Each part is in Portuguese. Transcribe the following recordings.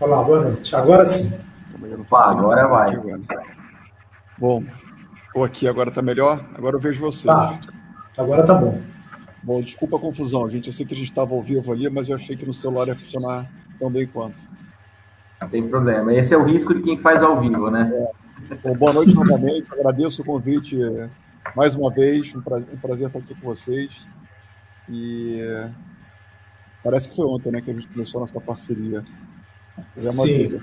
Olá, boa noite. Agora sim. Agora vai. Bom, estou aqui, agora está melhor? Agora eu vejo vocês. Tá, agora tá bom. Bom, desculpa a confusão, gente. Eu sei que a gente estava ao vivo ali, mas eu achei que no celular ia funcionar tão bem quanto. Não tem problema. Esse é o risco de quem faz ao vivo, né? Bom, boa noite novamente. Agradeço o convite mais uma vez. Um prazer estar aqui com vocês. E parece que foi ontem, né, que a gente começou a nossa parceria. Sim.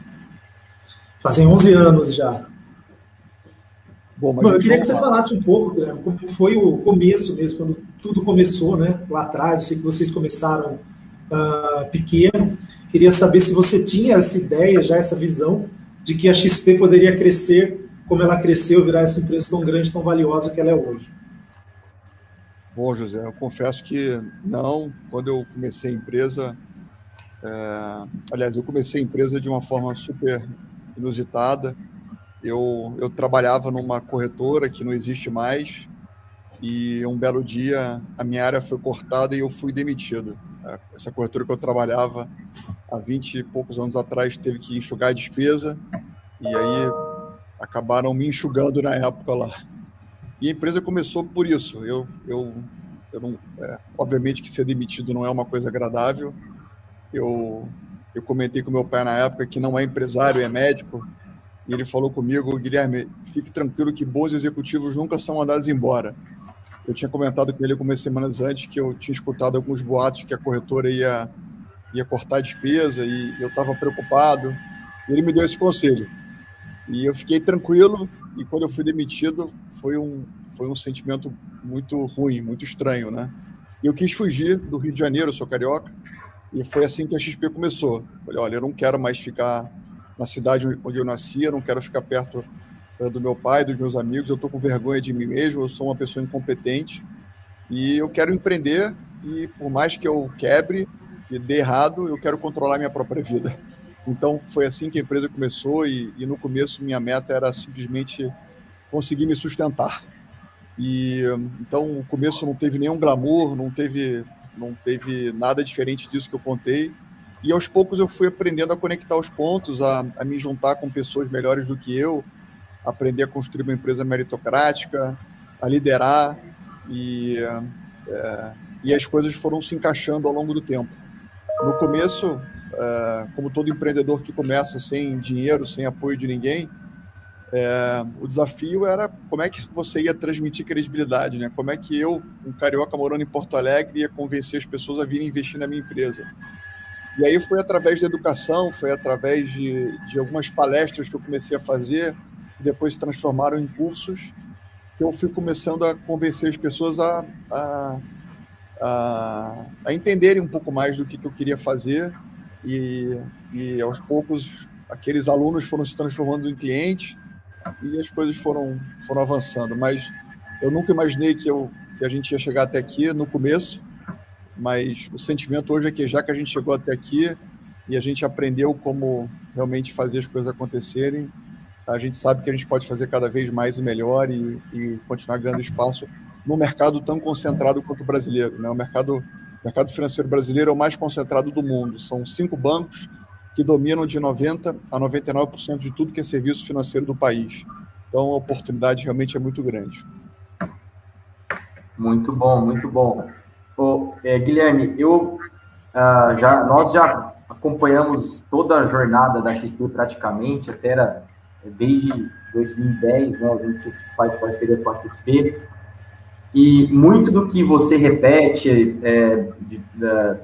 Fazem 11 anos já. Bom, eu queria que você falasse um pouco, Guilherme, como foi o começo mesmo, quando tudo começou, né? Lá atrás, eu sei que vocês começaram pequeno. Queria saber se você tinha essa ideia, já essa visão, de que a XP poderia crescer como ela cresceu, virar essa empresa tão grande, tão valiosa que ela é hoje. Bom, José, eu confesso que não. Quando eu comecei a empresa... Aliás, eu comecei a empresa de uma forma super inusitada. Eu trabalhava numa corretora que não existe mais e um belo dia a minha área foi cortada e eu fui demitido. Essa corretora que eu trabalhava há 20 e poucos anos atrás teve que enxugar a despesa e aí acabaram me enxugando na época lá. E a empresa começou por isso. Eu não, obviamente que ser demitido não é uma coisa agradável. Eu comentei com meu pai na época que não é empresário, é médico. E ele falou comigo: Guilherme, fique tranquilo que bons executivos nunca são mandados embora. Eu tinha comentado com ele algumas semanas antes que eu tinha escutado alguns boatos que a corretora ia cortar a despesa e eu estava preocupado. E ele me deu esse conselho. E eu fiquei tranquilo e quando eu fui demitido foi um sentimento muito ruim, muito estranho, né? E eu quis fugir do Rio de Janeiro, eu sou carioca, e foi assim que a XP começou. Falei, olha, eu não quero mais ficar na cidade onde eu nasci, eu não quero ficar perto do meu pai, dos meus amigos, eu estou com vergonha de mim mesmo, eu sou uma pessoa incompetente e eu quero empreender e por mais que eu quebre e dê errado, eu quero controlar minha própria vida. Então foi assim que a empresa começou e no começo minha meta era simplesmente conseguir me sustentar. E então o começo não teve nenhum glamour, não teve nada diferente disso que eu contei. E aos poucos eu fui aprendendo a conectar os pontos, a me juntar com pessoas melhores do que eu, aprender a construir uma empresa meritocrática, a liderar, e as coisas foram se encaixando ao longo do tempo. No começo, como todo empreendedor que começa sem dinheiro, sem apoio de ninguém, o desafio era como é que você ia transmitir credibilidade, né? Como é que eu, um carioca morando em Porto Alegre, ia convencer as pessoas a virem investir na minha empresa. E aí foi através da educação, foi através de algumas palestras que eu comecei a fazer, que depois se transformaram em cursos, que eu fui começando a convencer as pessoas a entenderem um pouco mais do que eu queria fazer e aos poucos aqueles alunos foram se transformando em clientes e as coisas foram avançando. Mas eu nunca imaginei que a gente ia chegar até aqui no começo. Mas o sentimento hoje é que já que a gente chegou até aqui e a gente aprendeu como realmente fazer as coisas acontecerem, a gente sabe que a gente pode fazer cada vez mais e melhor e continuar ganhando espaço num mercado tão concentrado quanto o brasileiro, né? O mercado financeiro brasileiro é o mais concentrado do mundo. São 5 bancos que dominam de 90% a 99% de tudo que é serviço financeiro do país. Então a oportunidade realmente é muito grande. Muito bom, muito bom. Guilherme, nós já acompanhamos toda a jornada da XP praticamente, desde 2010, né, a gente faz parceria com a XP, e muito do que você repete,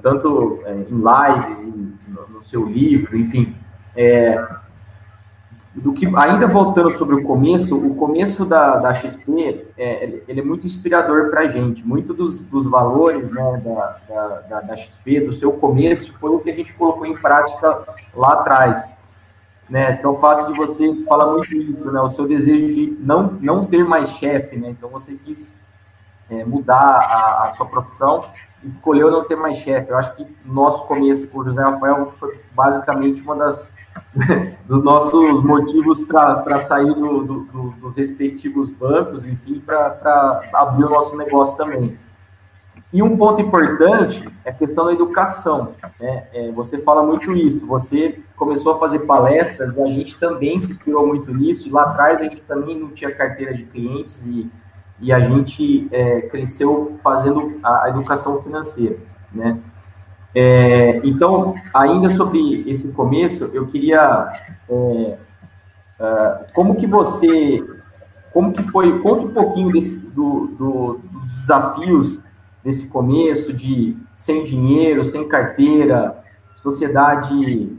tanto em lives, no seu livro, enfim, ainda voltando sobre o começo da XP, ele é muito inspirador para a gente. Muito dos valores, né, da XP, do seu começo, foi o que a gente colocou em prática lá atrás. Né, que é o fato de você falar muito isso, né, o seu desejo de não ter mais chefe, né, então você quis mudar a sua profissão e escolheu não ter mais chefe. Eu acho que o nosso começo com o José Rafael foi basicamente uma dos nossos motivos para sair dos respectivos bancos, enfim, para abrir o nosso negócio também. E um ponto importante é a questão da educação, né? Você fala muito isso, você começou a fazer palestras e a gente também se inspirou muito nisso, e lá atrás a gente também não tinha carteira de clientes e a gente cresceu fazendo a educação financeira, né? Então, ainda sobre esse começo, eu queria... como que foi, conta um pouquinho dos desafios desse começo, de sem dinheiro, sem carteira, sociedade,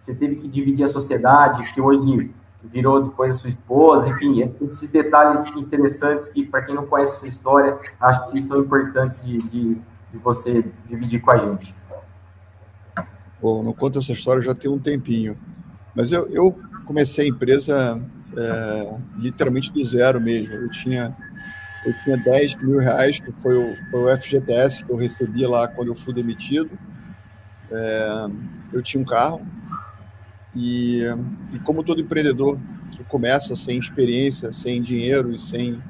você teve que dividir a sociedade, que hoje virou depois a sua esposa, enfim, esses detalhes interessantes que, para quem não conhece essa história, acho que são importantes de você dividir com a gente. Bom, não conto essa história já tem um tempinho, mas eu comecei a empresa literalmente do zero mesmo. Eu tinha 10 mil reais, que foi o FGTS que eu recebi lá quando eu fui demitido. Eu tinha um carro e como todo empreendedor que começa sem experiência, sem dinheiro e sem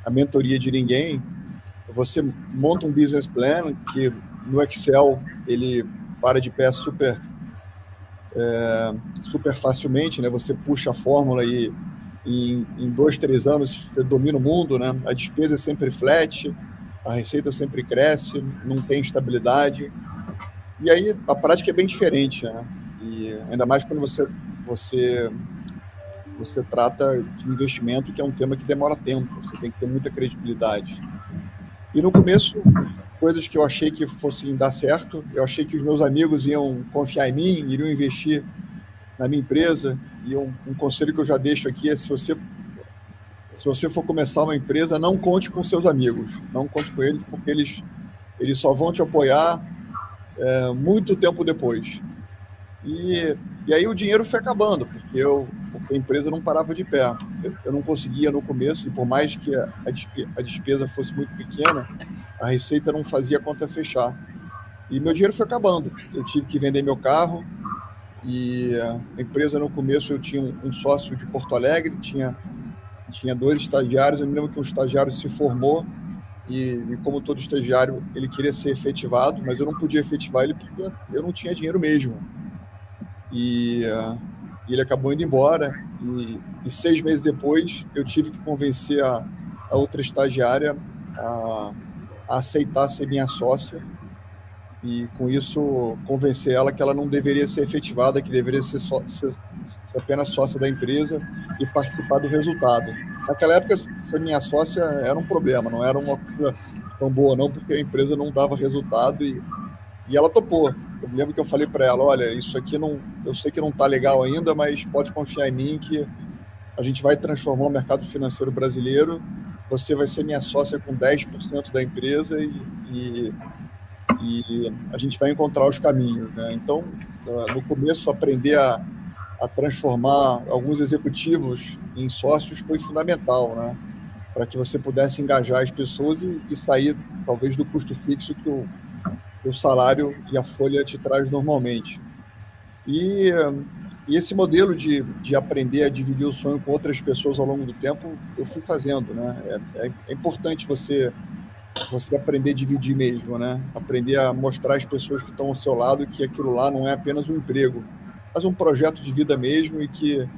a mentoria de ninguém, você monta um business plan que no Excel ele para de pé super facilmente, né? Você puxa a fórmula e em 2, 3 anos você domina o mundo, né? A despesa é sempre flat, a receita sempre cresce, não tem estabilidade. E aí a prática é bem diferente, né? E ainda mais quando você trata de investimento, que é um tema que demora tempo, você tem que ter muita credibilidade. E no começo, coisas que eu achei que fossem dar certo, eu achei que os meus amigos iam confiar em mim, iriam investir na minha empresa. E um conselho que eu já deixo aqui é: se você for começar uma empresa, não conte com seus amigos, não conte com eles, porque eles só vão te apoiar muito tempo depois. E aí o dinheiro foi acabando, porque a empresa não parava de pé. Eu não conseguia no começo, e por mais que a despesa fosse muito pequena, a receita não fazia a conta fechar. E meu dinheiro foi acabando. Eu tive que vender meu carro, e a empresa no começo eu tinha um sócio de Porto Alegre, tinha 2 estagiários. Eu me lembro que um estagiário se formou e como todo estagiário, ele queria ser efetivado, mas eu não podia efetivar ele porque eu não tinha dinheiro mesmo. E ele acabou indo embora, e 6 meses depois eu tive que convencer a outra estagiária a aceitar ser minha sócia, e com isso convencer ela que ela não deveria ser efetivada, que deveria ser apenas sócia da empresa e participar do resultado. Naquela época, ser minha sócia era um problema, não era uma coisa tão boa não, porque a empresa não dava resultado, e ela topou. Eu me lembro que eu falei para ela: olha, isso aqui eu sei que não está legal ainda, mas pode confiar em mim que a gente vai transformar o mercado financeiro brasileiro, você vai ser minha sócia com 10% da empresa e a gente vai encontrar os caminhos, né? Então, no começo, aprender a transformar alguns executivos em sócios foi fundamental, né? Para que você pudesse engajar as pessoas e sair, talvez, do custo fixo que o salário e a folha te traz normalmente. E esse modelo de aprender a dividir o sonho com outras pessoas ao longo do tempo, eu fui fazendo, né? É importante você aprender a dividir mesmo, né? Aprender a mostrar às pessoas que estão ao seu lado que aquilo lá não é apenas um emprego, mas um projeto de vida mesmo, e que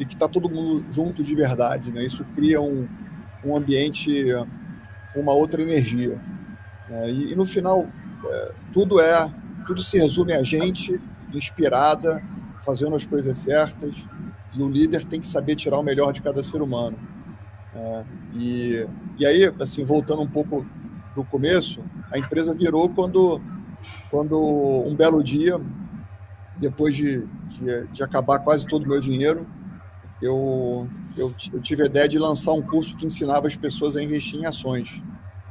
está todo mundo junto de verdade, né? Isso cria um ambiente, uma outra energia. E no final, tudo se resume a gente inspirada, fazendo as coisas certas, e o líder tem que saber tirar o melhor de cada ser humano. E aí, assim, voltando um pouco do começo, a empresa virou quando um belo dia, depois de acabar quase todo o meu dinheiro, eu tive a ideia de lançar um curso que ensinava as pessoas a investir em ações.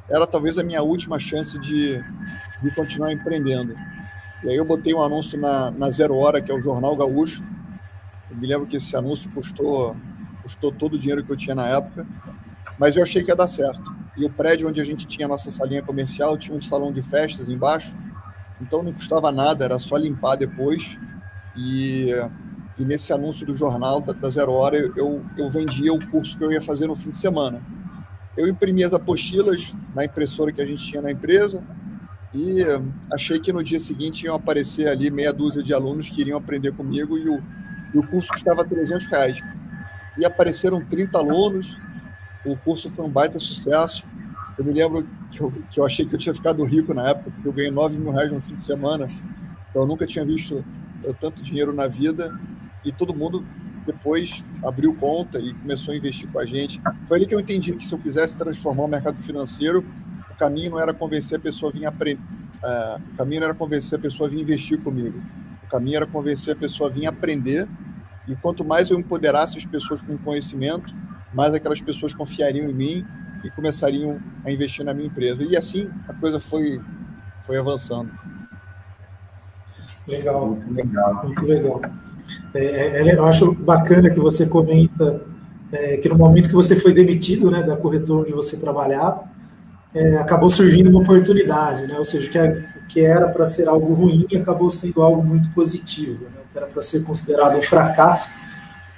Era talvez a minha última chance de continuar empreendendo. E aí eu botei um anúncio na Zero Hora, que é o Jornal Gaúcho. Eu me lembro que esse anúncio custou todo o dinheiro que eu tinha na época, mas eu achei que ia dar certo. E o prédio onde a gente tinha a nossa salinha comercial tinha um salão de festas embaixo, então não custava nada, era só limpar depois. E nesse anúncio do jornal da Zero Hora, eu vendia o curso que eu ia fazer no fim de semana. eu imprimi as apostilas na impressora que a gente tinha na empresa e achei que no dia seguinte iam aparecer ali meia dúzia de alunos que iriam aprender comigo e o curso custava R$300. E apareceram 30 alunos, o curso foi um baita sucesso. Eu me lembro que eu achei que eu tinha ficado rico na época, porque eu ganhei R$9 mil no fim de semana, então eu nunca tinha visto tanto dinheiro na vida, e todo mundo depois abriu conta e começou a investir com a gente. Foi ali que eu entendi que se eu quisesse transformar o mercado financeiro, o caminho não era convencer a pessoa a vir aprender, o caminho não era convencer a pessoa a vir investir comigo, o caminho era convencer a pessoa a vir aprender, e quanto mais eu empoderasse as pessoas com conhecimento, mais aquelas pessoas confiariam em mim e começariam a investir na minha empresa. E assim a coisa foi avançando. Legal, muito legal. Muito legal. Eu acho bacana que você comenta que no momento que você foi demitido, né, da corretora onde você trabalhava, acabou surgindo uma oportunidade, né? Ou seja, que era para ser algo ruim acabou sendo algo muito positivo, né? Que era para ser considerado um fracasso,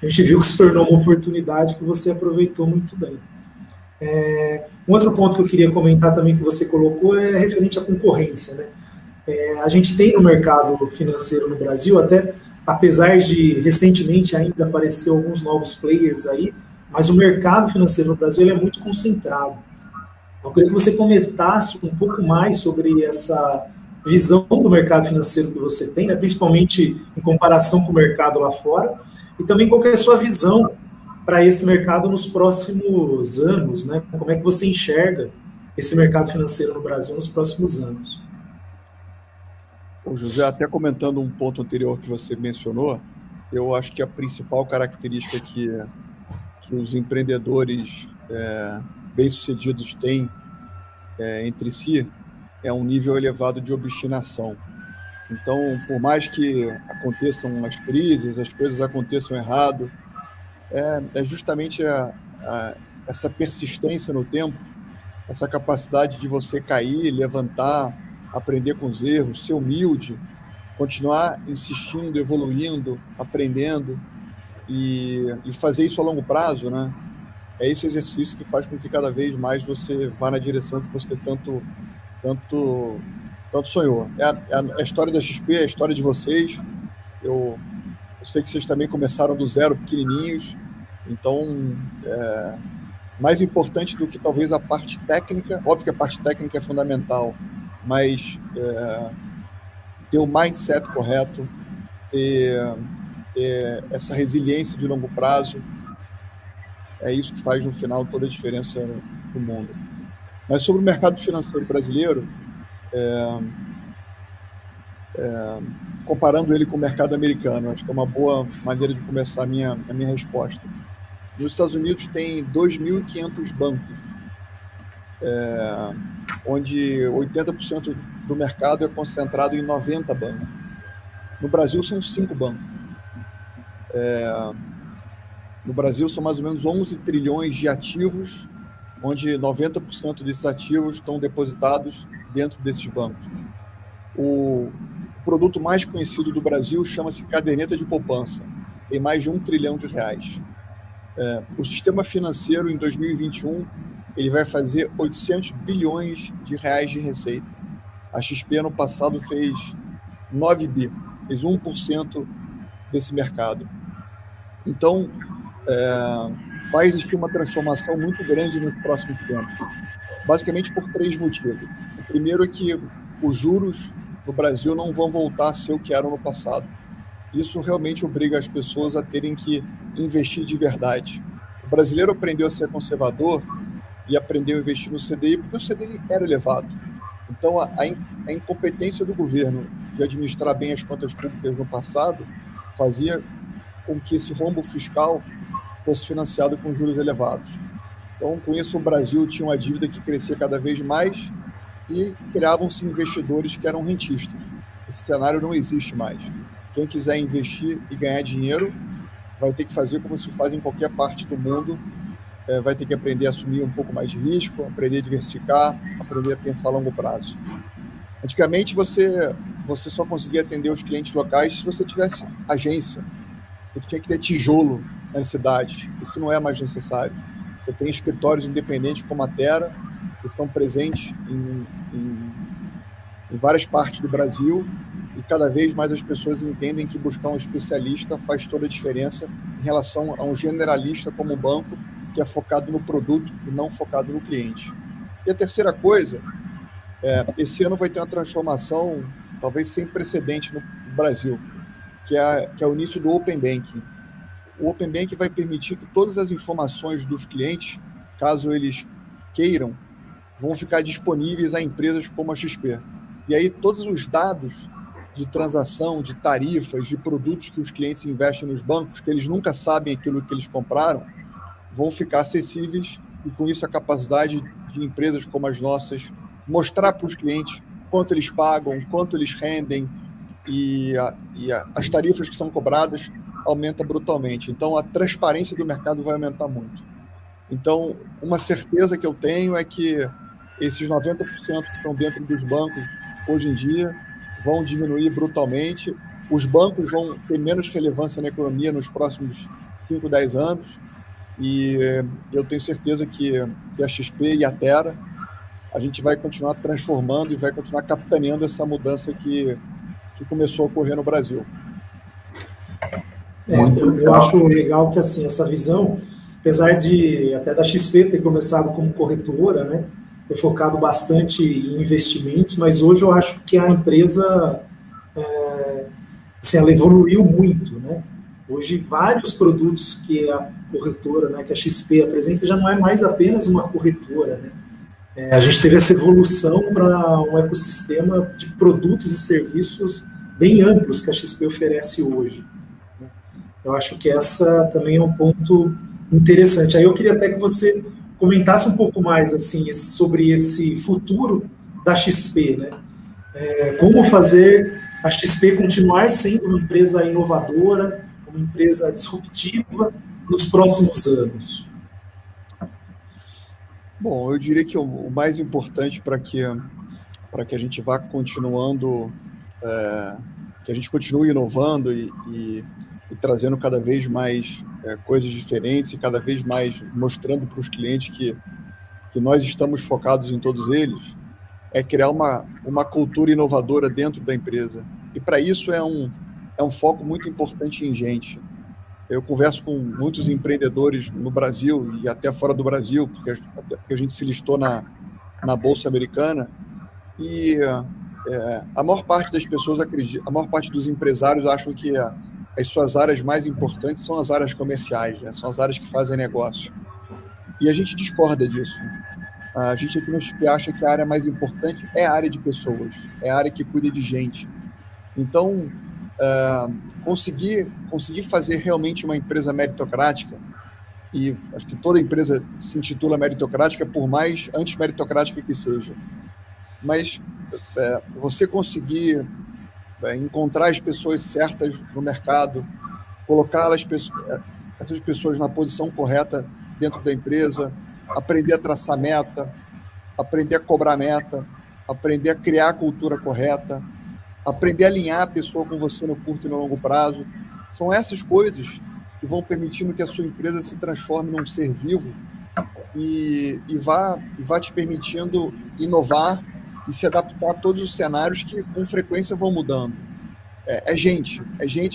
a gente viu que se tornou uma oportunidade que você aproveitou muito bem. Um outro ponto que eu queria comentar também que você colocou é referente à concorrência, né? A gente tem no mercado financeiro no Brasil, até apesar de recentemente ainda aparecer alguns novos players aí, mas o mercado financeiro no Brasil ele é muito concentrado. Eu queria que você comentasse um pouco mais sobre essa visão do mercado financeiro que você tem, né, principalmente em comparação com o mercado lá fora, e também qual que é a sua visão para esse mercado nos próximos anos, né? Como é que você enxerga esse mercado financeiro no Brasil nos próximos anos? O José, até comentando um ponto anterior que você mencionou, eu acho que a principal característica que os empreendedores bem-sucedidos têm entre si é um nível elevado de obstinação. Então, por mais que aconteçam as crises, as coisas aconteçam errado, é justamente essa persistência no tempo, essa capacidade de você cair, levantar, aprender com os erros, ser humilde, continuar insistindo, evoluindo, aprendendo e fazer isso a longo prazo, né? É esse exercício que faz com que cada vez mais você vá na direção que você tanto sonhou. A história da XP, a história de vocês. Eu sei que vocês também começaram do zero, pequenininhos. Então, mais importante do que talvez a parte técnica, óbvio que a parte técnica é fundamental, mas ter o mindset correto, ter essa resiliência de longo prazo, é isso que faz, no final, toda a diferença no mundo. Mas sobre o mercado financeiro brasileiro, comparando ele com o mercado americano, acho que é uma boa maneira de começar a minha resposta. Nos Estados Unidos tem 2.500 bancos, onde 80% do mercado é concentrado em 90 bancos. No Brasil são 5 bancos. No Brasil são mais ou menos 11 trilhões de ativos, onde 90% desses ativos estão depositados dentro desses bancos. O produto mais conhecido do Brasil chama-se caderneta de poupança, tem mais de R$1 trilhão. O sistema financeiro, em 2021, ele vai fazer 800 bilhões de reais de receita. A XP, ano passado, fez 9 bi, fez 1% desse mercado. Então, vai existir uma transformação muito grande nos próximos tempos, basicamente por 3 motivos. O primeiro é que os juros no Brasil não vão voltar a ser o que eram no passado. Isso realmente obriga as pessoas a terem que investir de verdade. O brasileiro aprendeu a ser conservador e aprendeu a investir no CDI porque o CDI era elevado. Então, a incompetência do governo de administrar bem as contas públicas no passado fazia com que esse rombo fiscal fosse financiado com juros elevados. Então, com isso, o Brasil tinha uma dívida que crescia cada vez mais e criavam-se investidores que eram rentistas. Esse cenário não existe mais. Quem quiser investir e ganhar dinheiro vai ter que fazer como se faz em qualquer parte do mundo, vai ter que aprender a assumir um pouco mais de risco, aprender a diversificar, aprender a pensar a longo prazo. Antigamente, você só conseguia atender os clientes locais se você tivesse agência. Você tinha que ter tijolo nas cidades. Isso não é mais necessário. Você tem escritórios independentes como a Terra, que são presentes em várias partes do Brasil, e cada vez mais as pessoas entendem que buscar um especialista faz toda a diferença em relação a um generalista como o banco, que é focado no produto e não focado no cliente. E a terceira coisa, esse ano vai ter uma transformação talvez sem precedente no Brasil, que é o início do Open Banking. O Open Banking vai permitir que todas as informações dos clientes, caso eles queiram, vão ficar disponíveis a empresas como a XP. E aí todos os dados de transação, de tarifas, de produtos que os clientes investem nos bancos, que eles nunca sabem aquilo que eles compraram, vão ficar acessíveis, e com isso a capacidade de empresas como as nossas mostrar para os clientes quanto eles pagam, quanto eles rendem, e as tarifas que são cobradas aumenta brutalmente. Então, a transparência do mercado vai aumentar muito. Então, uma certeza que eu tenho é que esses 90% que estão dentro dos bancos hoje em dia vão diminuir brutalmente. Os bancos vão ter menos relevância na economia nos próximos 5, 10 anos. E eu tenho certeza que a XP e a Terra, a gente vai continuar transformando e vai continuar capitaneando essa mudança que começou a ocorrer no Brasil. Eu acho legal que assim, essa visão, apesar de até da XP ter começado como corretora, né, ter focado bastante em investimentos, mas hoje eu acho que a empresa assim, ela evoluiu muito, né? Hoje vários produtos que a corretora, né, que a XP apresenta, já não é mais apenas uma corretora, né? A gente teve essa evolução para um ecossistema de produtos e serviços bem amplos que a XP oferece hoje. Eu acho que essa também é um ponto interessante. Aí eu queria até que você comentasse um pouco mais assim, sobre esse futuro da XP, né? Como fazer a XP continuar sendo uma empresa inovadora, uma empresa disruptiva nos próximos anos? Bom, eu diria que o mais importante para que a gente vá continuando, que a gente continue inovando e trazendo cada vez mais coisas diferentes e cada vez mais mostrando para os clientes que nós estamos focados em todos eles, é criar uma cultura inovadora dentro da empresa. E para isso é um foco muito importante em gente. Eu converso com muitos empreendedores no Brasil e até fora do Brasil, porque a gente se listou na Bolsa Americana, e a maior parte das pessoas acredita, a maior parte dos empresários acham que as suas áreas mais importantes são as áreas comerciais, né? São as áreas que fazem negócio. E a gente discorda disso. A gente aqui no XP acha que a área mais importante é a área de pessoas, é a área que cuida de gente. Então, conseguir fazer realmente uma empresa meritocrática, e acho que toda empresa se intitula meritocrática, por mais anti-meritocrática que seja, mas você conseguir encontrar as pessoas certas no mercado, colocar essas pessoas na posição correta dentro da empresa, aprender a traçar meta, aprender a cobrar meta, aprender a criar a cultura correta, aprender a alinhar a pessoa com você no curto e no longo prazo. São essas coisas que vão permitindo que a sua empresa se transforme num ser vivo e vá te permitindo inovar e se adaptar a todos os cenários que com frequência vão mudando. É gente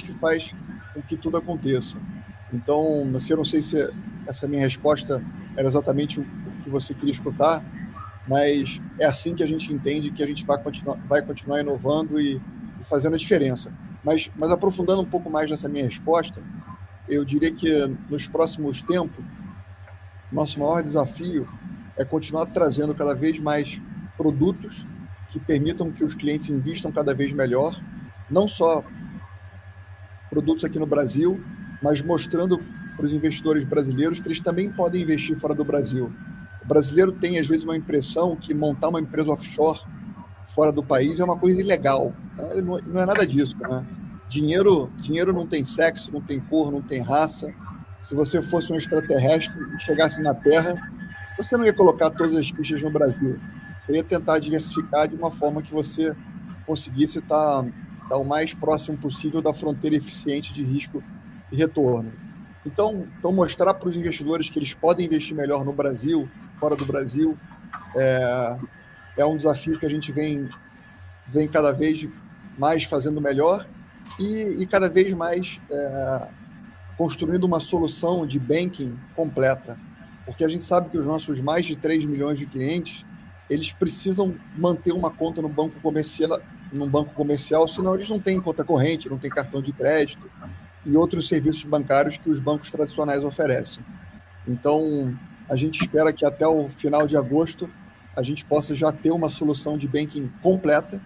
que faz com que tudo aconteça. Então, eu não sei se essa minha resposta era exatamente o que você queria escutar, mas é assim que a gente entende que a gente vai continuar inovando e fazendo a diferença. Mas aprofundando um pouco mais nessa minha resposta, eu diria que nos próximos tempos, nosso maior desafio é continuar trazendo cada vez mais produtos que permitam que os clientes invistam cada vez melhor, não só produtos aqui no Brasil, mas mostrando para os investidores brasileiros que eles também podem investir fora do Brasil. O brasileiro tem, às vezes, uma impressão que montar uma empresa offshore fora do país é uma coisa ilegal. Não é nada disso, né? Dinheiro não tem sexo, não tem cor, não tem raça. Se você fosse um extraterrestre e chegasse na Terra, você não ia colocar todas as fichas no Brasil. Você ia tentar diversificar de uma forma que você conseguisse estar o mais próximo possível da fronteira eficiente de risco e retorno. Então mostrar para os investidores que eles podem investir melhor no Brasil, fora do Brasil, é um desafio que a gente vem cada vez mais fazendo melhor e cada vez mais construindo uma solução de banking completa. Porque a gente sabe que os nossos mais de 3 milhões de clientes, eles precisam manter uma conta no banco comercial, senão eles não têm conta corrente, não têm cartão de crédito e outros serviços bancários que os bancos tradicionais oferecem. Então, a gente espera que até o final de agosto a gente possa já ter uma solução de banking completa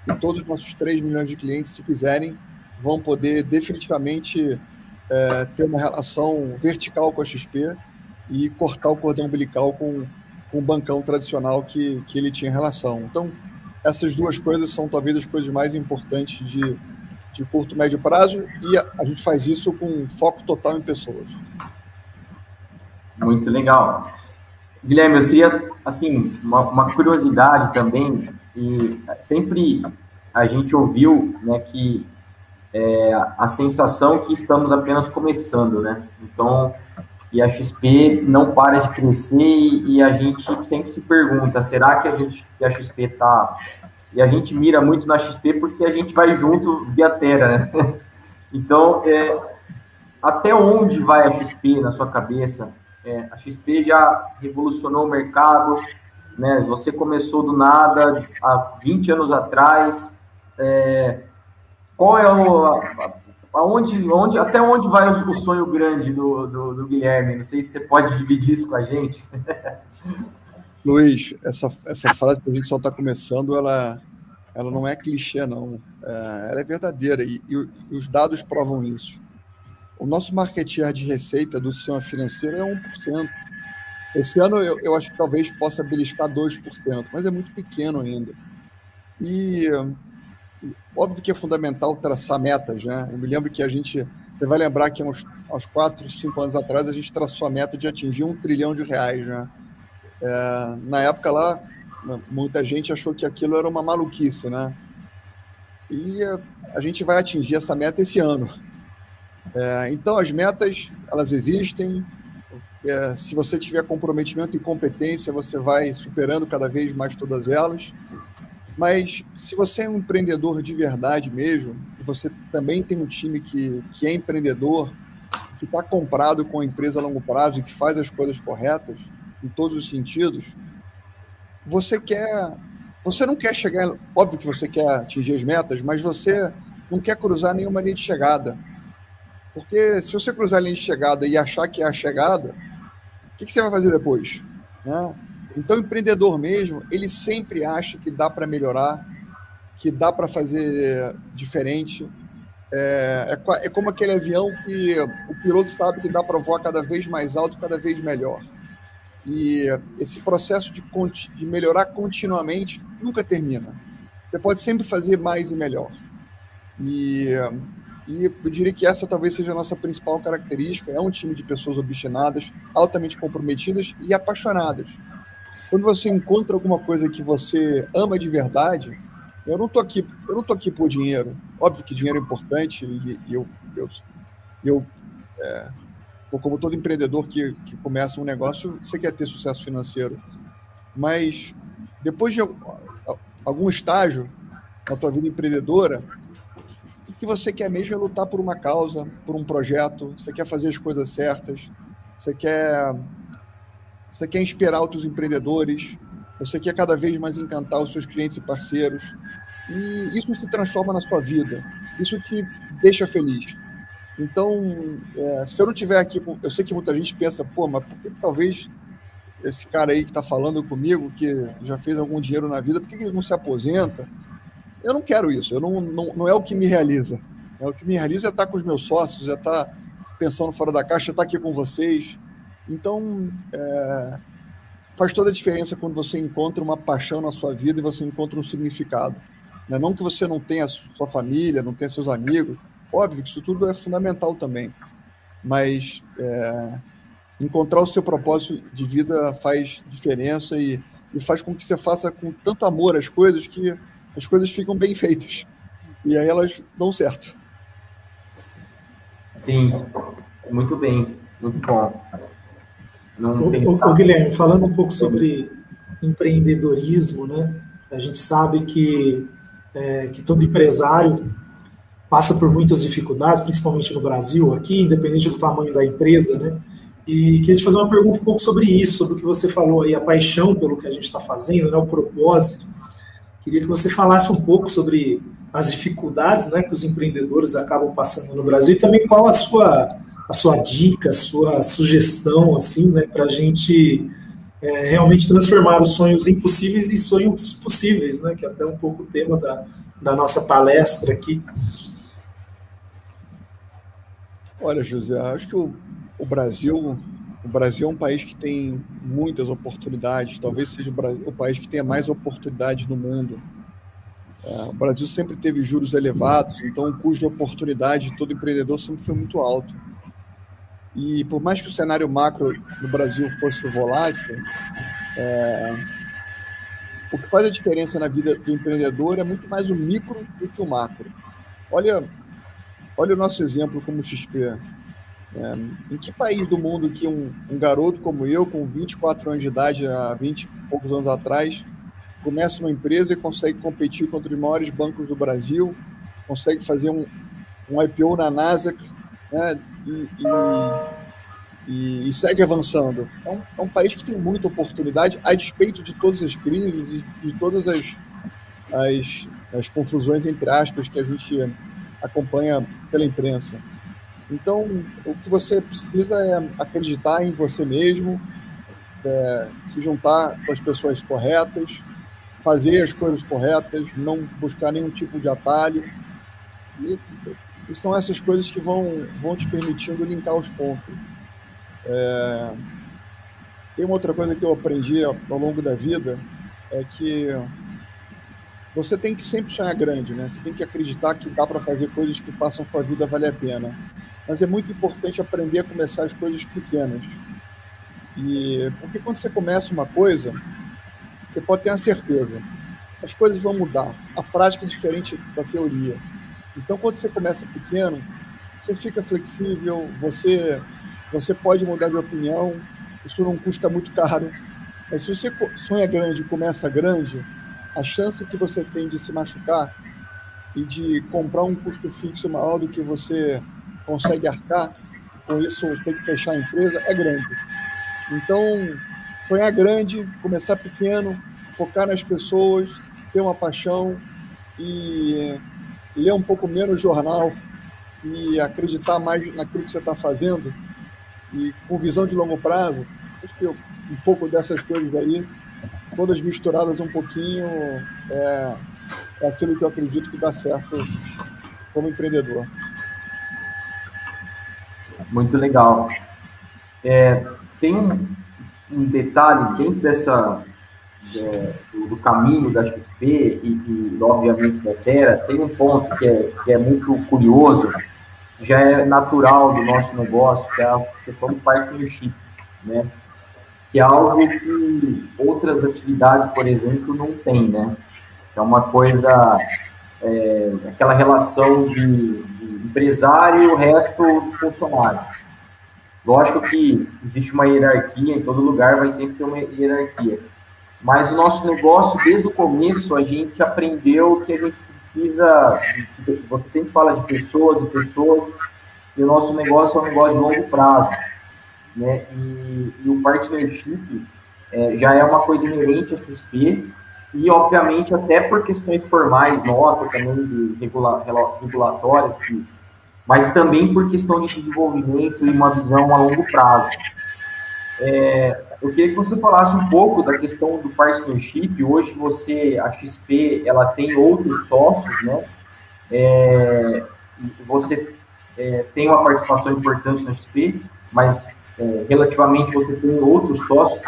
e todos os nossos 3 milhões de clientes, se quiserem, vão poder definitivamente ter uma relação vertical com a XP e cortar o cordão umbilical com o bancão tradicional que ele tinha relação. Então, essas duas coisas são talvez as coisas mais importantes de curto e médio prazo, e a gente faz isso com foco total em pessoas. Muito legal. Guilherme, eu queria, assim, uma curiosidade também, e sempre a gente ouviu, né, que a sensação que estamos apenas começando, né? Então, e a XP não para de crescer e a gente sempre se pergunta, será que a XP está... E a gente mira muito na XP porque a gente vai junto via Terra, né? Então, até onde vai a XP na sua cabeça? A XP já revolucionou o mercado, né? Você começou do nada, há 20 anos atrás. Qual é até onde vai o sonho grande do Guilherme? Não sei se você pode dividir isso com a gente. Luiz, essa frase que a gente só está começando, ela não é clichê, não. Ela é verdadeira e os dados provam isso. O nosso market share de receita do sistema financeiro é 1%. Esse ano eu acho que talvez possa beliscar 2%, mas é muito pequeno ainda. E óbvio que é fundamental traçar metas, né? Eu me lembro que você vai lembrar que aos 4, 5 anos atrás a gente traçou a meta de atingir R$1 trilhão, né? Na época lá, muita gente achou que aquilo era uma maluquice, né? E a gente vai atingir essa meta esse ano. Então, as metas, elas existem. Se você tiver comprometimento e competência, você vai superando cada vez mais todas elas. Mas se você é um empreendedor de verdade mesmo, e você também tem um time que é empreendedor, que está comprado com a empresa a longo prazo e que faz as coisas corretas, em todos os sentidos, você não quer chegar... Óbvio que você quer atingir as metas, mas você não quer cruzar nenhuma linha de chegada. Porque se você cruzar a linha de chegada e achar que é a chegada, o que você vai fazer depois? Né? Então, o empreendedor mesmo, ele sempre acha que dá para melhorar, que dá para fazer diferente. É como aquele avião que o piloto sabe que dá para voar cada vez mais alto, cada vez melhor. E esse processo de melhorar continuamente nunca termina. Você pode sempre fazer mais e melhor. E eu diria que essa talvez seja a nossa principal característica. É um time de pessoas obstinadas, altamente comprometidas e apaixonadas. Quando você encontra alguma coisa que você ama de verdade, eu não tô aqui por dinheiro. Óbvio que dinheiro é importante como todo empreendedor que começa um negócio, você quer ter sucesso financeiro. Mas depois de algum estágio na tua vida empreendedora, o que você quer mesmo é lutar por uma causa, por um projeto, você quer fazer as coisas certas, você quer inspirar outros empreendedores, você quer cada vez mais encantar os seus clientes e parceiros, e isso se transforma na sua vida, isso te deixa feliz. Então, se eu não estiver aqui, eu sei que muita gente pensa, mas por que talvez esse cara aí que está falando comigo, que já fez algum dinheiro na vida, por que ele não se aposenta? Eu não quero isso, não é o que me realiza. O que me realiza é estar com os meus sócios, é estar pensando fora da caixa, é estar aqui com vocês. Então, faz toda a diferença quando você encontra uma paixão na sua vida e você encontra um significado. Não que você não tenha sua família, não tenha seus amigos, óbvio que isso tudo é fundamental também, mas encontrar o seu propósito de vida faz diferença e faz com que você faça com tanto amor as coisas que as coisas ficam bem feitas e aí elas dão certo. Sim. Muito bem, muito bom. Guilherme, falando um pouco sobre empreendedorismo, né? A gente sabe que todo empresário passa por muitas dificuldades, principalmente no Brasil, aqui, independente do tamanho da empresa, né? E queria te fazer uma pergunta um pouco sobre isso, sobre o que você falou aí, a paixão pelo que a gente está fazendo, né? O propósito. Queria que você falasse um pouco sobre as dificuldades, né, que os empreendedores acabam passando no Brasil e também qual a sua dica, a sua sugestão, assim, né, para a gente realmente transformar os sonhos impossíveis em sonhos possíveis, né, que é até um pouco o tema da nossa palestra aqui. Olha, José, acho que o Brasil é um país que tem muitas oportunidades, talvez seja o país que tenha mais oportunidades no mundo. O Brasil sempre teve juros elevados, então o custo de oportunidade de todo empreendedor sempre foi muito alto. E por mais que o cenário macro no Brasil fosse volátil, o que faz a diferença na vida do empreendedor é muito mais o micro do que o macro. Olha o nosso exemplo como XP. Em que país do mundo que um garoto como eu, com 24 anos de idade, há 20 e poucos anos atrás, começa uma empresa e consegue competir contra os maiores bancos do Brasil, consegue fazer um IPO na Nasdaq, né, e segue avançando? É um país que tem muita oportunidade, a despeito de todas as crises e de todas as confusões, entre aspas, que a gente acompanha pela imprensa. Então, o que você precisa é acreditar em você mesmo, se juntar com as pessoas corretas, fazer as coisas corretas, não buscar nenhum tipo de atalho. E são essas coisas que vão te permitindo linkar os pontos. Tem uma outra coisa que eu aprendi ao longo da vida, é que você tem que sempre sonhar grande, né? Você tem que acreditar que dá para fazer coisas que façam sua vida valer a pena. Mas é muito importante aprender a começar as coisas pequenas. Porque quando você começa uma coisa, você pode ter uma certeza. As coisas vão mudar. A prática é diferente da teoria. Então, quando você começa pequeno, você fica flexível, você pode mudar de opinião, isso não custa muito caro. Mas se você sonha grande e começa grande, a chance que você tem de se machucar e de comprar um custo fixo maior do que você consegue arcar, com isso ter que fechar a empresa, é grande. Então, sonhar grande, começar pequeno, focar nas pessoas, ter uma paixão e ler um pouco menos jornal e acreditar mais naquilo que você está fazendo e com visão de longo prazo. Acho que um pouco dessas coisas aí, todas misturadas um pouquinho, é aquilo que eu acredito que dá certo como empreendedor. Muito legal. Tem um detalhe dentro do caminho da XP e obviamente da Terra, tem um ponto que é muito curioso, já é natural do nosso negócio, que é a questão do partnership, né? Que é algo que outras atividades, por exemplo, não tem, né? É uma coisa, aquela relação de empresário e o resto funcionário. Lógico que existe uma hierarquia, em todo lugar vai sempre ter uma hierarquia. Mas o nosso negócio, desde o começo, a gente aprendeu que a gente precisa... Você sempre fala de pessoas e pessoas, e o nosso negócio é um negócio de longo prazo, né? E o partnership já é uma coisa inerente à XP, e, obviamente, até por questões formais nossas, também de regulatórias, mas também por questão de desenvolvimento e uma visão a longo prazo. Eu queria que você falasse um pouco da questão do partnership. Hoje a XP, ela tem outros sócios, né? Você tem uma participação importante na XP, mas relativamente você tem outros sócios.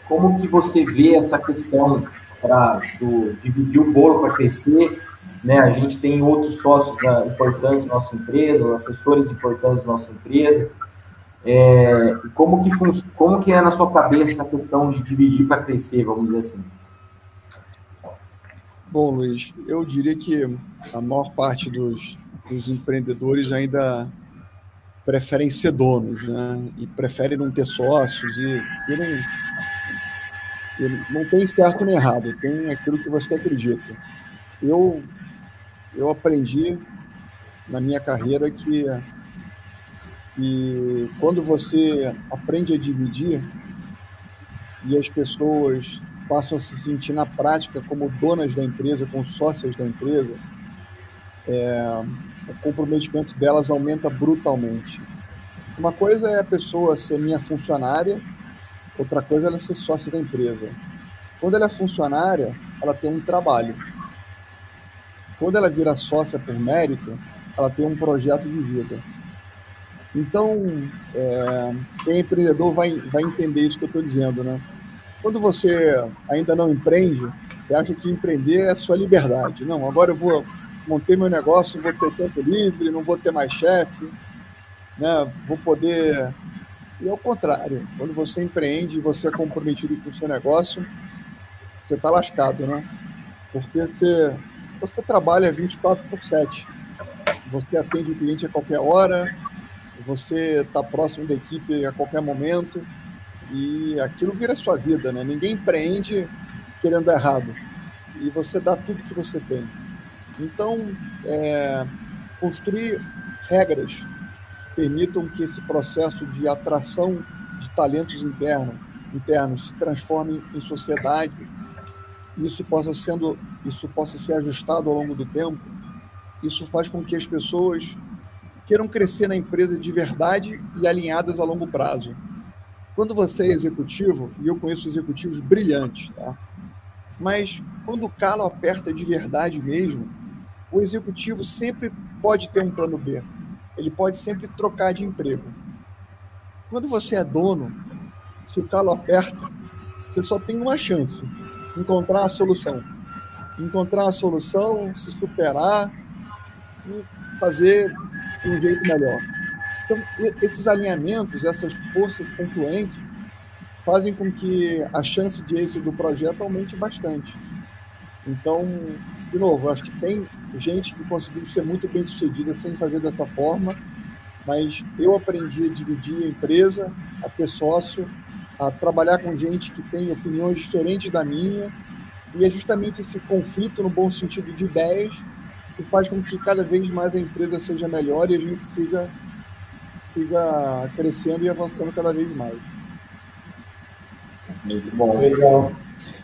Como que você vê essa questão para dividir o bolo para crescer, né? A gente tem outros sócios importantes na nossa empresa, assessores importantes na nossa empresa. Como que é na sua cabeça essa questão de dividir para crescer, vamos dizer assim? Bom, Luiz, eu diria que a maior parte dos empreendedores ainda preferem ser donos, né? E preferem não ter sócios, e não tem certo nem errado, tem aquilo que você acredita. Eu aprendi na minha carreira que quando você aprende a dividir e as pessoas passam a se sentir na prática como donas da empresa, como sócias da empresa, o comprometimento delas aumenta brutalmente. Uma coisa é a pessoa ser minha funcionária, outra coisa é ela ser sócia da empresa. Quando ela é funcionária, ela tem um trabalho. Quando ela vira sócia por mérito, ela tem um projeto de vida. Então, quem é empreendedor vai entender isso que eu estou dizendo, né? Quando você ainda não empreende, você acha que empreender é a sua liberdade. Não, agora eu montei meu negócio, vou ter tempo livre, não vou ter mais chefe, né? Vou poder... E ao contrário, quando você empreende e você é comprometido com o seu negócio, você está lascado, né? Porque você trabalha 24/7. Você atende o cliente a qualquer hora, você está próximo da equipe a qualquer momento, e aquilo vira sua vida, né? Ninguém empreende querendo dar errado, e você dá tudo que você tem. Então, construir regras que permitam que esse processo de atração de talentos internos se transforme em sociedade, e isso possa ser ajustado ao longo do tempo, isso faz com que as pessoas queiram crescer na empresa de verdade e alinhadas a longo prazo. Quando você é executivo, e eu conheço executivos brilhantes, tá? Mas quando o calo aperta de verdade mesmo, o executivo sempre pode ter um plano B. Ele pode sempre trocar de emprego. Quando você é dono, se o calo aperta, você só tem uma chance: encontrar a solução. Encontrar a solução, se superar e fazer de um jeito melhor. Então, esses alinhamentos, essas forças confluentes, fazem com que a chance de êxito do projeto aumente bastante. Então, de novo, acho que tem gente que conseguiu ser muito bem sucedida sem fazer dessa forma, mas eu aprendi a dividir a empresa, a ter sócio, a trabalhar com gente que tem opiniões diferentes da minha, e é justamente esse conflito, no bom sentido de ideias, que faz com que cada vez mais a empresa seja melhor e a gente siga crescendo e avançando cada vez mais. Muito bom. Legal.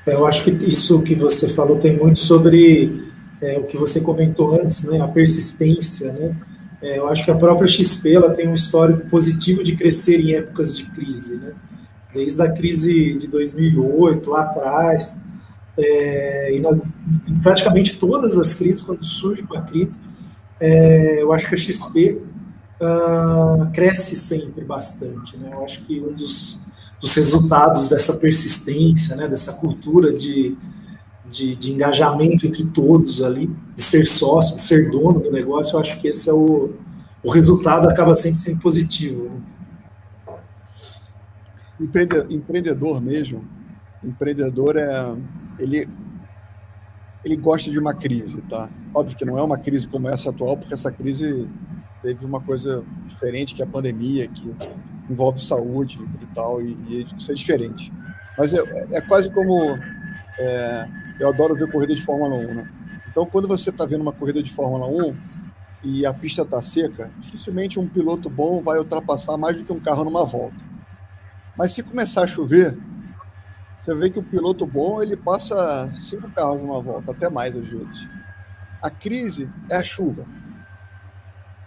Eu acho que isso que você falou tem muito sobre o que você comentou antes, né? A persistência, né? Eu acho que a própria XP ela tem um histórico positivo de crescer em épocas de crise, né? Desde a crise de 2008, lá atrás, em praticamente todas as crises, quando surge uma crise, eu acho que a XP cresce sempre bastante, né? Eu acho que um dos resultados dessa persistência, né, dessa cultura de engajamento entre todos ali, de ser sócio, de ser dono do negócio, eu acho que esse é o resultado, acaba sempre sendo positivo, né? Empreendedor mesmo, ele gosta de uma crise, tá? Óbvio que não é uma crise como essa atual, porque essa crise teve uma coisa diferente, que é a pandemia, que envolve saúde e tal, e isso é diferente. Mas é quase como... eu adoro ver corrida de Fórmula 1, né? Então, quando você está vendo uma corrida de Fórmula 1 e a pista está seca, dificilmente um piloto bom vai ultrapassar mais do que um carro numa volta. Mas se começar a chover, você vê que o piloto bom ele passa 5 carros numa volta, até mais às vezes. A crise é a chuva.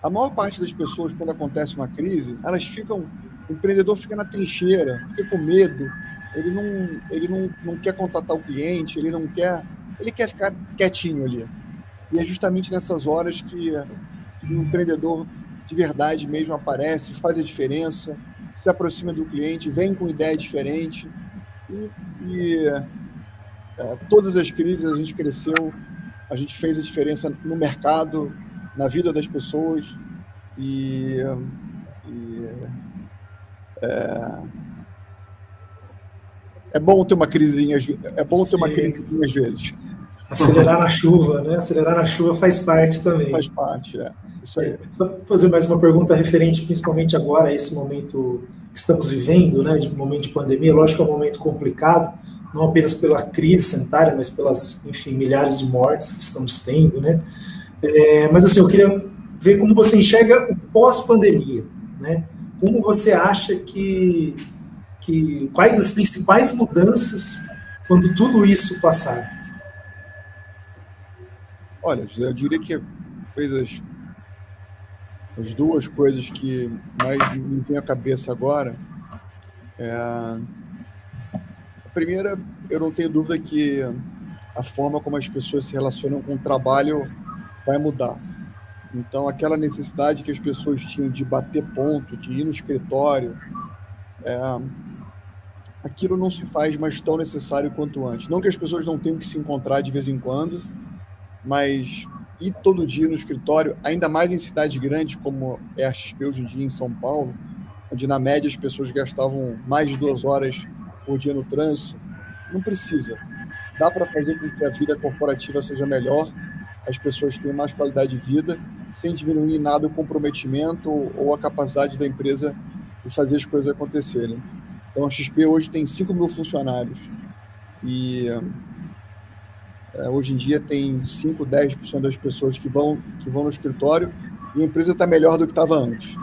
A maior parte das pessoas, quando acontece uma crise, o empreendedor fica na trincheira, fica com medo, ele não quer contatar o cliente, ele quer ficar quietinho ali. E é justamente nessas horas que o empreendedor de verdade mesmo aparece, faz a diferença, se aproxima do cliente, vem com ideia diferente, todas as crises a gente cresceu, a gente fez a diferença no mercado, na vida das pessoas, é bom ter uma crisinha, às vezes. Acelerar na chuva, né? Acelerar na chuva faz parte também. Faz parte, Isso aí. Só fazer mais uma pergunta referente principalmente agora a esse momento que estamos vivendo, né, de momento de pandemia. Lógico que é um momento complicado, não apenas pela crise sanitária, mas pelas, enfim, milhares de mortes que estamos tendo, né? Mas assim, eu queria ver como você enxerga o pós-pandemia, né? Como você acha que quais as principais mudanças quando tudo isso passar? Olha, eu diria que as duas coisas que mais me vêm à cabeça agora a primeira, eu não tenho dúvida que a forma como as pessoas se relacionam com o trabalho vai mudar. Então, aquela necessidade que as pessoas tinham de bater ponto, de ir no escritório, aquilo não se faz mais tão necessário quanto antes. Não que as pessoas não tenham que se encontrar de vez em quando, mas ir todo dia no escritório, ainda mais em cidades grandes como é a XP hoje em dia em São Paulo, onde na média as pessoas gastavam mais de 2 horas por dia no trânsito, não precisa. Dá para fazer com que a vida corporativa seja melhor, as pessoas tenham mais qualidade de vida, sem diminuir em nada o comprometimento ou a capacidade da empresa de fazer as coisas acontecerem. Então, a XP hoje tem 5.000 funcionários e hoje em dia tem 5, 10% das pessoas que vão no escritório e a empresa está melhor do que estava antes.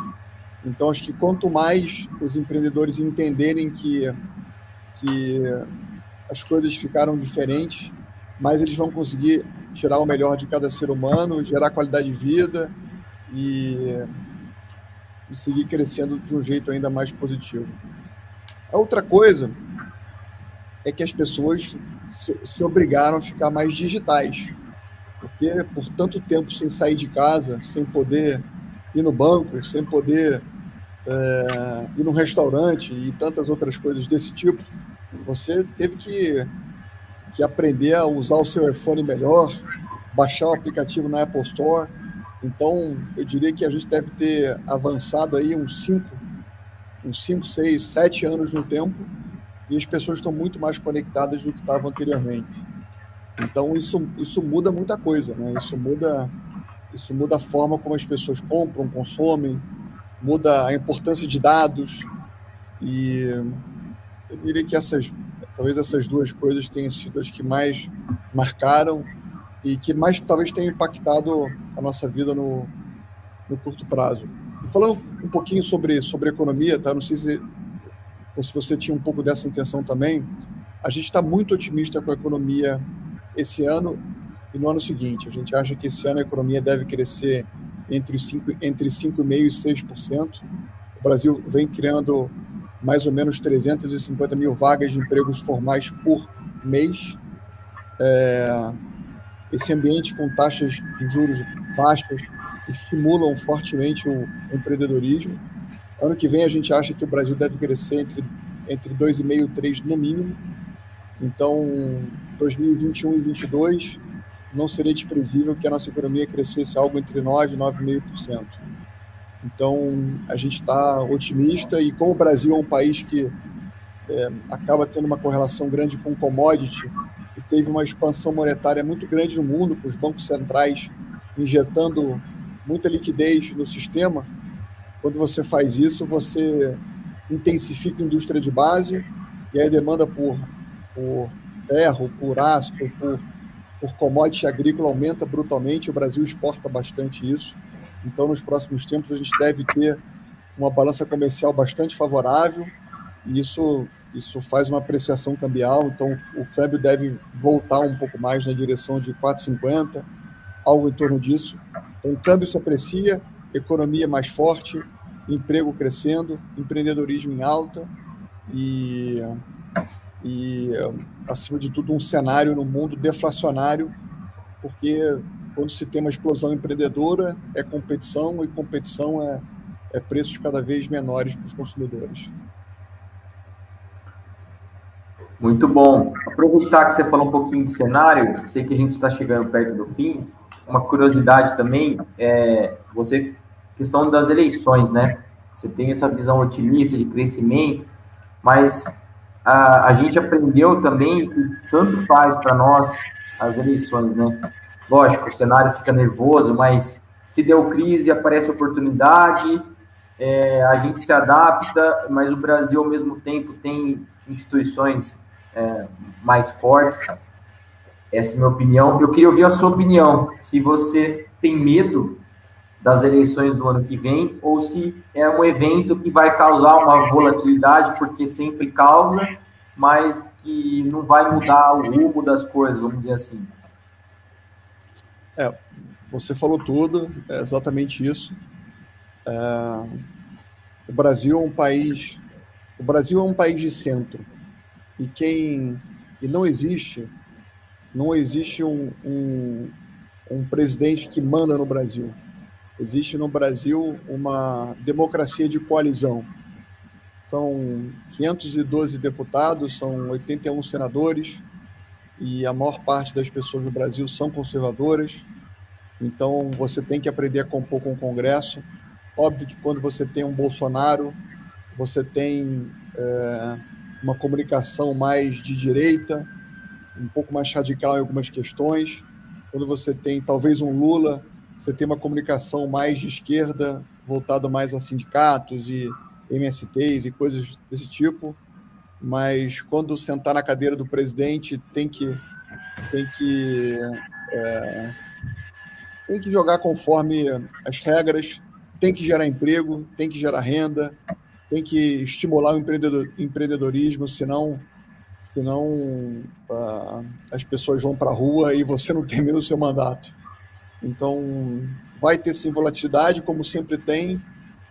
Então, acho que quanto mais os empreendedores entenderem que as coisas ficaram diferentes, mais eles vão conseguir tirar o melhor de cada ser humano, gerar qualidade de vida e seguir crescendo de um jeito ainda mais positivo. A outra coisa é que as pessoas se obrigaram a ficar mais digitais, porque por tanto tempo sem sair de casa, sem poder ir no banco, sem poder ir num restaurante e tantas outras coisas desse tipo, você teve que aprender a usar o seu iPhone melhor, baixar o aplicativo na Apple Store. Então, eu diria que a gente deve ter avançado aí uns 5, 6, 7 anos no tempo e as pessoas estão muito mais conectadas do que estavam anteriormente. Então, isso muda muita coisa, né? Isso muda a forma como as pessoas compram, consomem, muda a importância de dados e eu diria que talvez essas duas coisas tenham sido as que mais marcaram e que mais talvez tenham impactado a nossa vida no curto prazo. E falando um pouquinho sobre economia, tá? Não sei se você tinha um pouco dessa intenção também, a gente está muito otimista com a economia esse ano e no ano seguinte. A gente acha que esse ano a economia deve crescer entre 5,5% e 6%. O Brasil vem criando mais ou menos 350 mil vagas de empregos formais por mês. Esse ambiente com taxas de juros baixas estimulam fortemente o empreendedorismo. Ano que vem a gente acha que o Brasil deve crescer entre 2,5% e 3% no mínimo. Então, 2021 e 2022 não seria desprezível que a nossa economia crescesse algo entre 9% e 9,5%. Então, a gente está otimista e como o Brasil é um país que acaba tendo uma correlação grande com commodity e teve uma expansão monetária muito grande no mundo, com os bancos centrais injetando muita liquidez no sistema, quando você faz isso, você intensifica a indústria de base e aí a demanda por ferro, por aço, por commodity agrícola aumenta brutalmente. O Brasil exporta bastante isso. Então, nos próximos tempos, a gente deve ter uma balança comercial bastante favorável e isso faz uma apreciação cambial. Então, o câmbio deve voltar um pouco mais na direção de 4,50, algo em torno disso. Então, o câmbio se aprecia, economia mais forte, emprego crescendo, empreendedorismo em alta e acima de tudo, um cenário no mundo deflacionário, porque quando se tem uma explosão empreendedora, é competição, e competição é preços cada vez menores para os consumidores. Muito bom. Aproveitar que você falou um pouquinho de cenário, sei que a gente está chegando perto do fim, uma curiosidade também, questão das eleições, né? Você tem essa visão otimista de crescimento, mas a gente aprendeu também que tanto faz para nós as eleições, né? Lógico, o cenário fica nervoso, mas se deu crise, aparece oportunidade, a gente se adapta, mas o Brasil, ao mesmo tempo, tem instituições mais fortes. Essa é a minha opinião. Eu queria ouvir a sua opinião, se você tem medo das eleições do ano que vem, ou se é um evento que vai causar uma volatilidade, porque sempre causa, mas que não vai mudar o rumo das coisas, vamos dizer assim. Você falou tudo, é exatamente isso. O Brasil é um país de centro, e não existe um presidente que manda no Brasil. Existe no Brasil uma democracia de coalizão. São 512 deputados, são 81 senadores, e a maior parte das pessoas do Brasil são conservadoras. Então, você tem que aprender a compor com o Congresso. Óbvio que quando você tem um Bolsonaro, você tem uma comunicação mais de direita, um pouco mais radical em algumas questões. Quando você tem, talvez, um Lula, você tem uma comunicação mais de esquerda, voltada mais a sindicatos e MSTs e coisas desse tipo. Mas quando sentar na cadeira do presidente, tem que jogar conforme as regras, tem que gerar emprego, tem que gerar renda, tem que estimular o empreendedorismo, senão as pessoas vão para a rua e você não termina o seu mandato. Então, vai ter sim volatilidade, como sempre tem,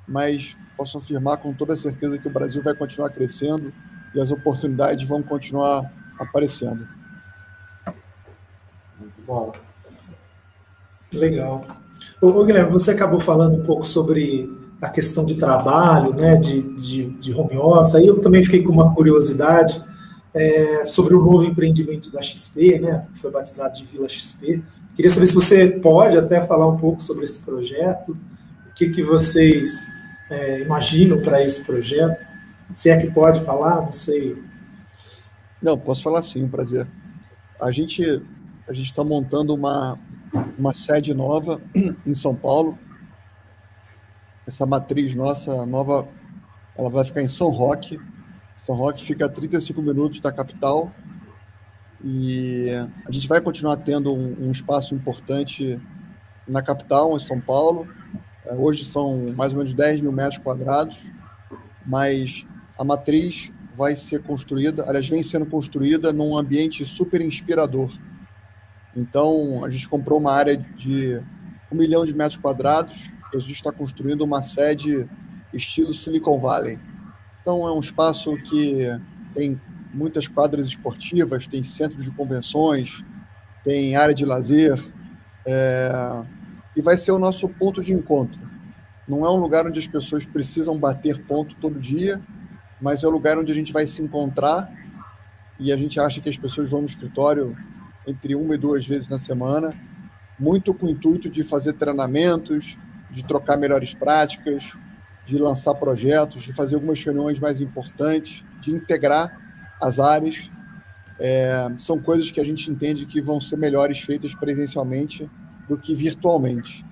mas posso afirmar com toda certeza que o Brasil vai continuar crescendo e as oportunidades vão continuar aparecendo. Muito bom. Legal. Guilherme, você acabou falando um pouco sobre a questão de trabalho, né, de home office. Aí eu também fiquei com uma curiosidade sobre o novo empreendimento da XP, né, que foi batizado de Vila XP. Queria saber se você pode até falar um pouco sobre esse projeto, o que vocês imaginam para esse projeto, se é que pode falar, não sei. Não, posso falar sim, um prazer. A gente está montando uma sede nova em São Paulo. Essa matriz nossa nova, ela vai ficar em São Roque. São Roque fica a 35 minutos da capital. E a gente vai continuar tendo um espaço importante na capital, em São Paulo. Hoje são mais ou menos 10 mil metros quadrados, mas a matriz vai ser construída, aliás, vem sendo construída num ambiente super inspirador. Então, a gente comprou uma área de 1 milhão de metros quadrados e a gente está construindo uma sede estilo Silicon Valley. Então, é um espaço que tem muitas quadras esportivas, tem centro de convenções, tem área de lazer, e vai ser o nosso ponto de encontro. Não é um lugar onde as pessoas precisam bater ponto todo dia, mas é um lugar onde a gente vai se encontrar, e a gente acha que as pessoas vão no escritório entre 1 e 2 vezes na semana, muito com o intuito de fazer treinamentos, de trocar melhores práticas, de lançar projetos, de fazer algumas reuniões mais importantes, de integrar as áreas. São coisas que a gente entende que vão ser melhores feitas presencialmente do que virtualmente.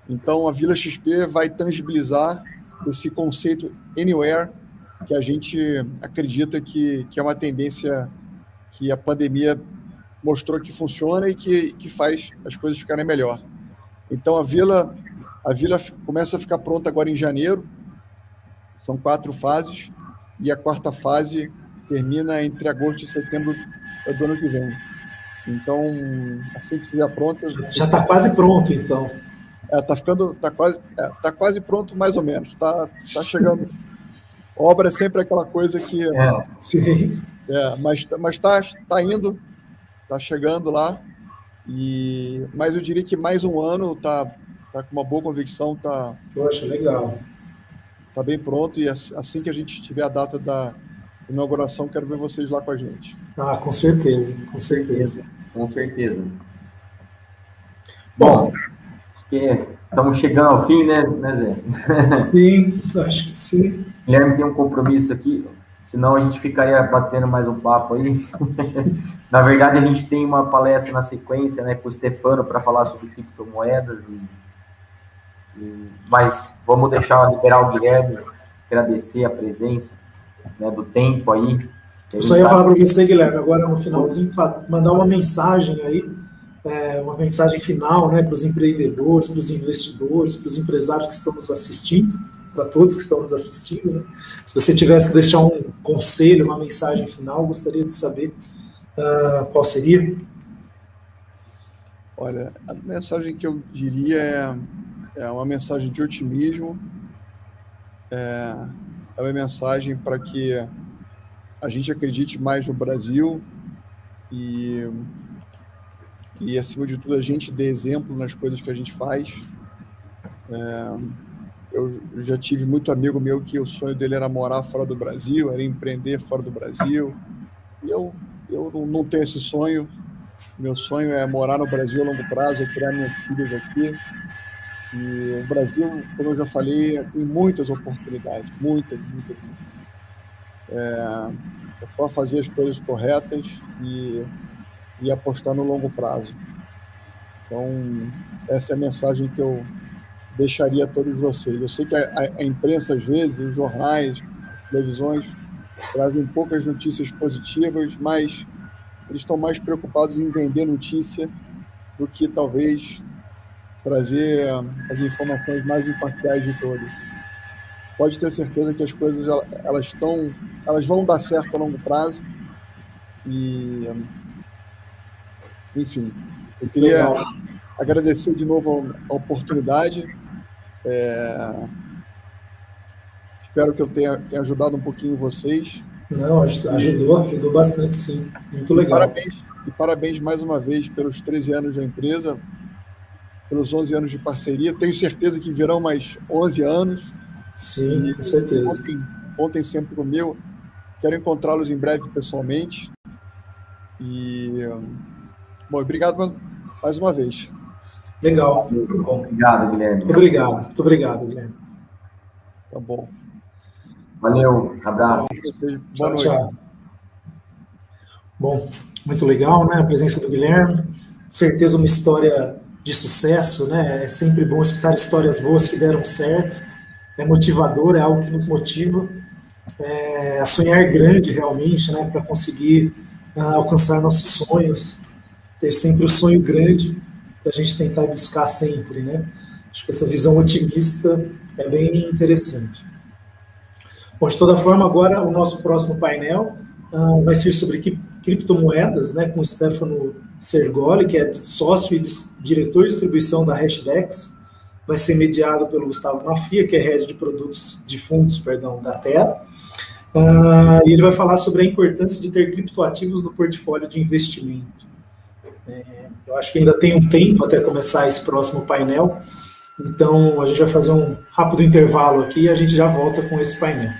Então, a Vila XP vai tangibilizar esse conceito Anywhere, que a gente acredita que é uma tendência que a pandemia mostrou que funciona e que faz as coisas ficarem melhor. Então, a Vila começa a ficar pronta agora em janeiro. São 4 fases, e a 4ª fase termina entre agosto e setembro do ano que vem. Então, assim que estiver pronta... Já está quase pronto, então. Tá quase pronto, mais ou menos. Tá chegando. Obra é sempre aquela coisa que... Sim. Mas tá indo, tá chegando lá. Mas eu diria que mais um ano tá com uma boa convicção. Poxa, legal. Tá bem pronto, e assim que a gente tiver a data da inauguração, quero ver vocês lá com a gente. Com certeza, com certeza. Com certeza. Bom, acho que estamos chegando ao fim, né, Zé? Sim, acho que sim. Guilherme tem um compromisso aqui, senão a gente ficaria batendo mais um papo aí. Na verdade, a gente tem uma palestra na sequência, né, com o Stefano, para falar sobre criptomoedas Mas vamos liberar o Guilherme, agradecer a presença, né, do tempo aí. Eu só ia falar para você, Guilherme, agora no finalzinho, mandar uma mensagem aí, uma mensagem final, né, para os empreendedores, para os investidores, para os empresários que estão nos assistindo, para todos que estão nos assistindo, né? Se você tivesse que deixar um conselho, uma mensagem final, gostaria de saber qual seria? Olha, a mensagem que eu diria é uma mensagem de otimismo, é uma mensagem para que a gente acredite mais no Brasil e, acima de tudo, a gente dê exemplo nas coisas que a gente faz. Eu já tive muito amigo meu que o sonho dele era morar fora do Brasil, era empreender fora do Brasil. E eu não tenho esse sonho. Meu sonho é morar no Brasil a longo prazo, é criar minhas filhas aqui. E o Brasil, como eu já falei, tem muitas oportunidades, muitas. É só fazer as coisas corretas e apostar no longo prazo. Então, essa é a mensagem que eu deixaria a todos vocês. Eu sei que a imprensa, às vezes, os jornais, televisões, trazem poucas notícias positivas, mas eles estão mais preocupados em vender notícia do que, talvez, trazer as informações mais imparciais de todas. Pode ter certeza que as coisas elas vão dar certo a longo prazo. E, enfim, eu queria agradecer de novo a oportunidade. Espero que eu tenha ajudado um pouquinho vocês. Não, ajudou bastante, sim. Muito legal. Parabéns mais uma vez pelos 13 anos da empresa, pelos 11 anos de parceria. Tenho certeza que virão mais 11 anos. Sim, com certeza. Contem sempre comigo. Quero encontrá-los em breve pessoalmente. Bom, obrigado mais uma vez. Legal. Muito bom. Obrigado, Guilherme. Muito obrigado, Guilherme. Tá bom. Valeu, abraço. Boa noite. Tchau. Bom, muito legal, né? A presença do Guilherme. Com certeza uma história de sucesso, né? É sempre bom escutar histórias boas que deram certo. É motivador, é algo que nos motiva a sonhar grande realmente, né? Para conseguir alcançar nossos sonhos. Ter sempre o sonho grande para a gente tentar buscar sempre, né? Acho que essa visão otimista é bem interessante. Bom, de toda forma, agora o nosso próximo painel vai ser sobre criptomoedas, né, com o Stefano Sergoli, que é sócio e diretor de distribuição da Hashdex. Vai ser mediado pelo Gustavo Mafia, que é head de produtos de fundos, da Terra. E ele vai falar sobre a importância de ter criptoativos no portfólio de investimento. Eu acho que ainda tem um tempo até começar esse próximo painel, então a gente vai fazer um rápido intervalo aqui e a gente já volta com esse painel.